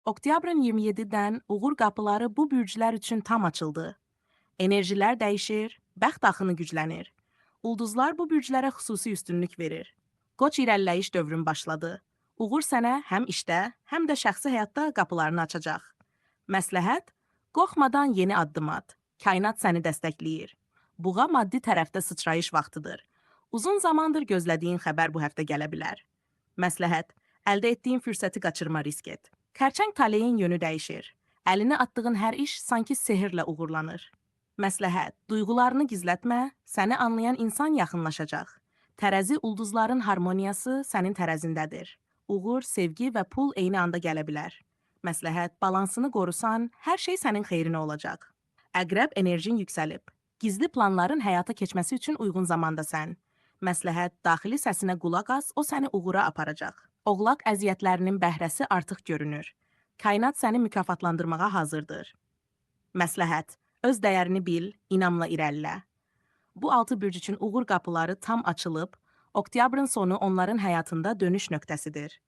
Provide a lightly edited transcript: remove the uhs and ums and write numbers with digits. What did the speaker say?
Oktyabrın 27-dən uğur qapıları bu bürclər üçün tam açıldı. Enerjilər dəyişir, bəxt axını güclənir. Ulduzlar bu bürclərə xüsusi üstünlük verir. Qoç irəliləyiş dövrün başladı. Uğur sənə həm işdə, həm də şəxsi həyatda qapılarını açacaq. Məsləhət: qorxmadan yeni addım at. Kainat səni dəstəkləyir. Buğa maddi tərəfdə sıçrayış vaxtıdır. Uzun zamandır gözlədiyin xəbər bu həftə gələ bilər. Məsləhət: əldə etdiyin fürsəti qaçırma risk et. Kərçəng taleyin yönü dəyişir. Əlini atdığın hər iş sanki sehrlə uğurlanır. Məsləhət: duyğularını gizlətmə, səni anlayan insan yaxınlaşacaq. Tərəzi ulduzların harmoniyası sənin tərəzindədir. Uğur, sevgi və pul eyni anda gələ bilər. Məsləhət: balansını qorusan, hər şey sənin xeyrinə olacaq. Əqrəb enerjin yüksəlib. Gizli planların həyata keçməsi üçün uyğun zamandasən. Məsləhət: daxili səsinə qulaq as, o səni uğura aparacaq. Oğlaq əziyyətlərinin bəhrəsi artıq görünür. Kainat səni mükafatlandırmağa hazırdır. Məsləhət: öz dəyərini bil, inamla irəlilə. Bu 6 bürc üçün uğur qapıları tam açılıb, oktyabrın sonu onların həyatında dönüş nöqtəsidir.